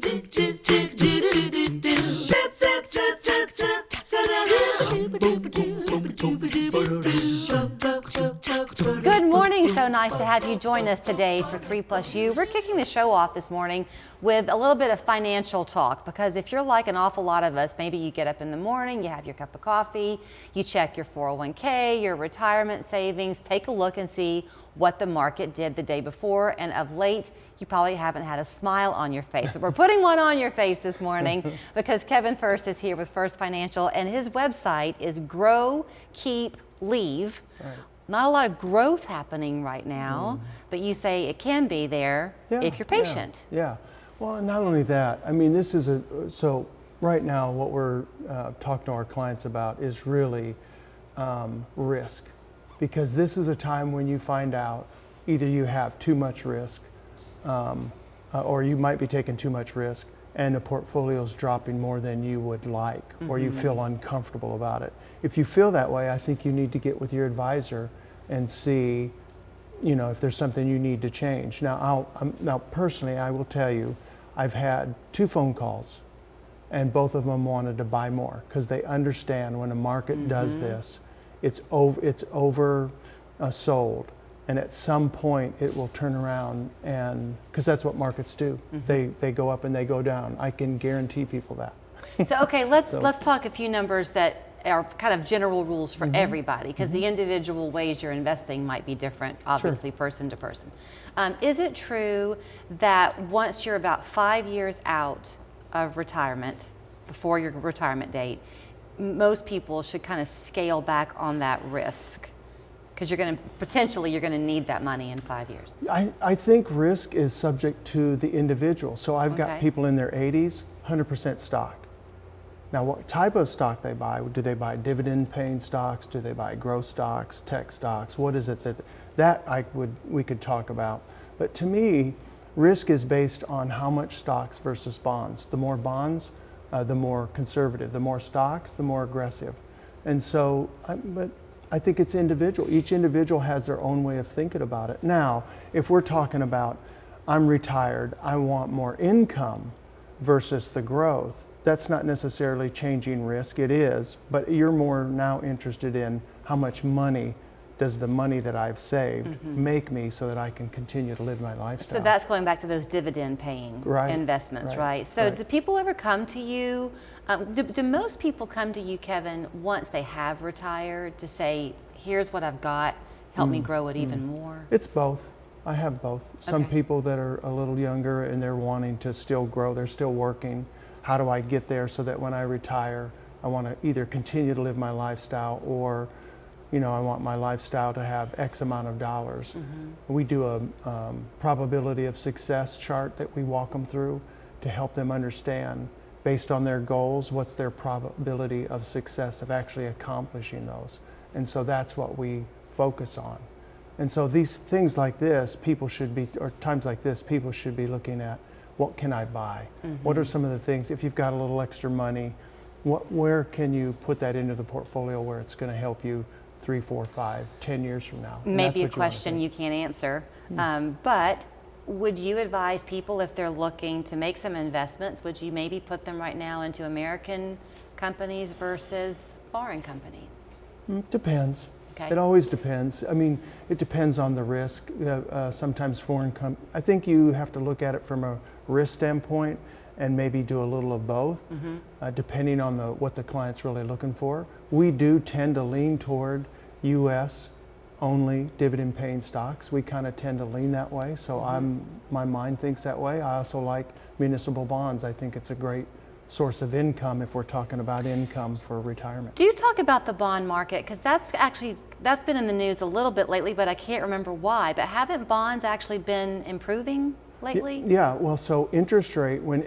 Good morning. So nice to have you join us today for 3+You. We're kicking the show off this morning with a little bit of financial talk, because if you're like an awful lot of us, maybe you get up in the morning, you have your cup of coffee, you check your 401k, your retirement savings, take a look and see what the market did the day before, and of late, you probably haven't had a smile on your face. But we're putting one on your face this morning because Kevin Fuerst is here with Fuerst Financial, and his website is Grow, Keep, Leave. Right. Not a lot of growth happening right now, but you say it can be there if you're patient. Yeah. Well, not only that, I mean, this is so right now what we're talking to our clients about is really risk, because this is a time when you find out either you have too much risk or you might be taking too much risk and the portfolio is dropping more than you would like, or you feel uncomfortable about it. If you feel that way, I think you need to get with your advisor and see, you know, if there's something you need to change. Now, now personally, I will tell you, I've had 2 phone calls, and both of them wanted to buy more because they understand when a market does this, it's over sold, and at some point it will turn around, and because that's what markets do. They go up and they go down. I can guarantee people that. So okay, let's talk a few numbers that are kind of general rules for everybody, because the individual ways you're investing might be different, obviously, person to person. Is it true that once you're about 5 years out of retirement, before your retirement date, most people should kind of scale back on that risk? Because you're going to potentially need that money in 5 years. I think risk is subject to the individual. So I've got people in their 80s, 100% stock. Now, what type of stock they buy? Do they buy dividend-paying stocks? Do they buy growth stocks, tech stocks? What is it that we could talk about? But to me, risk is based on how much stocks versus bonds. The more bonds, the more conservative. The more stocks, the more aggressive. And so, but I think it's individual. Each individual has their own way of thinking about it. Now, if we're talking about, I'm retired, I want more income versus the growth, that's not necessarily changing risk. It is, but you're more now interested in how much money does the money that I've saved make me so that I can continue to live my lifestyle. So that's going back to those dividend paying investments, right? So do people ever come to you, do most people come to you, Kevin, once they have retired to say, here's what I've got, help me grow it even more? It's both. I have both. Some people that are a little younger and they're wanting to still grow, they're still working. How do I get there so that when I retire, I want to either continue to live my lifestyle, or, you know, I want my lifestyle to have X amount of dollars. We do a probability of success chart that we walk them through to help them understand, based on their goals, what's their probability of success of actually accomplishing those. And so that's what we focus on. And so these things like this, people should be, or times like this, people should be looking at, what can I buy? What are some of the things, if you've got a little extra money, where can you put that into the portfolio where it's going to help you 3, 4, 5, 10 years from now? Maybe a question you can't answer, but would you advise people, if they're looking to make some investments, would you maybe put them right now into American companies versus foreign companies? Depends. It always depends. I mean, it depends on the risk. Sometimes I think you have to look at it from a risk standpoint and maybe do a little of both, depending on what the client's really looking for. We do tend to lean toward U.S. only dividend-paying stocks. We kind of tend to lean that way. So my mind thinks that way. I also like municipal bonds. I think it's a great source of income if we're talking about income for retirement. Do you talk about the bond market? Because that's been in the news a little bit lately, but I can't remember why. But haven't bonds actually been improving lately? Yeah, well, so interest rate, when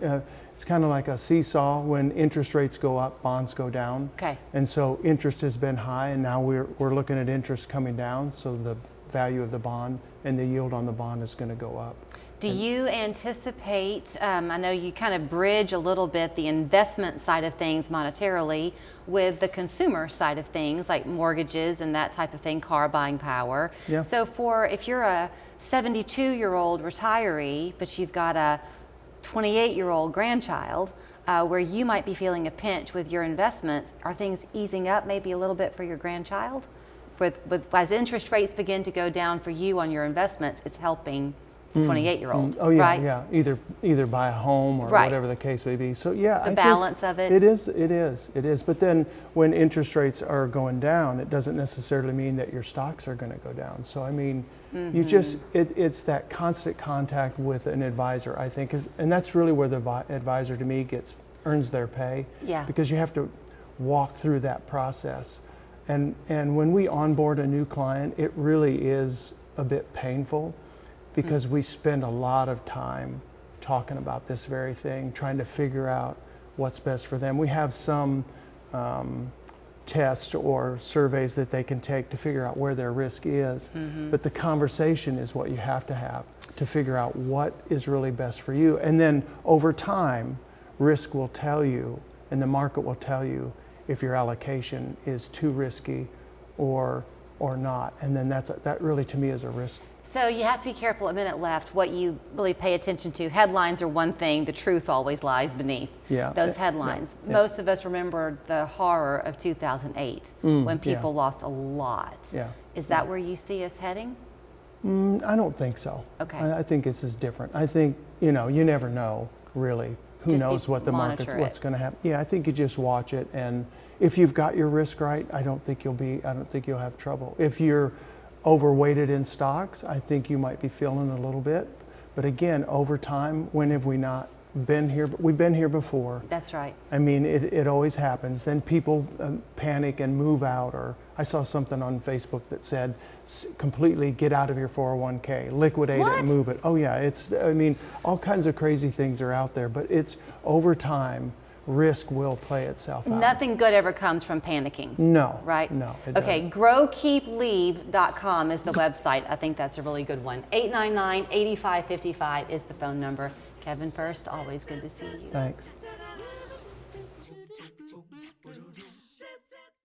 it's kind of like a seesaw. When interest rates go up, bonds go down. And so interest has been high, and now we're looking at interest coming down, so the value of the bond and the yield on the bond is going to go up. Do you anticipate, I know you kind of bridge a little bit the investment side of things monetarily with the consumer side of things, like mortgages and that type of thing, car buying power. So if you're a 72-year-old retiree, but you've got a 28-year-old grandchild, where you might be feeling a pinch with your investments, are things easing up maybe a little bit for your grandchild? As interest rates begin to go down for you on your investments, it's helping the 28-year-old, Oh yeah, right? yeah. Either buy a home or Right. whatever the case may be. So yeah, The balance of it. It is. But then when interest rates are going down, it doesn't necessarily mean that your stocks are going to go down. So I mean, you just it's that constant contact with an advisor, I think, and that's really where the advisor to me earns their pay. Yeah. Because you have to walk through that process, and when we onboard a new client, it really is a bit painful, because we spend a lot of time talking about this very thing, trying to figure out what's best for them. We have some tests or surveys that they can take to figure out where their risk is, but the conversation is what you have to figure out what is really best for you. And then over time, risk will tell you, and the market will tell you if your allocation is too risky or not. And then that really to me is a risk. So you have to be careful, a minute left, what you really pay attention to. Headlines are one thing, the truth always lies beneath those headlines. Yeah. Most of us remember the horror of 2008 when people lost a lot. Yeah. Is that where you see us heading? I don't think so. Okay. I think this is different. I think, you never know really. Who Just knows what the market's, monitor what's going to happen. Yeah, I think you just watch it, and if you've got your risk right, I don't think you'll have trouble. If you're overweighted in stocks, I think you might be feeling a little bit. But again, over time, when have we not been here? We've been here before. That's right. I mean, it always happens. Then people panic and move out, or I saw something on Facebook that said completely get out of your 401k, liquidate it and move it. Oh yeah, all kinds of crazy things are out there, but it's over time, risk will play itself out. Nothing good ever comes from panicking. No. Right? No. Okay, growkeepleave.com is the website. I think that's a really good one. 899-8555 is the phone number. Kevin Fuerst, always good to see you. Thanks.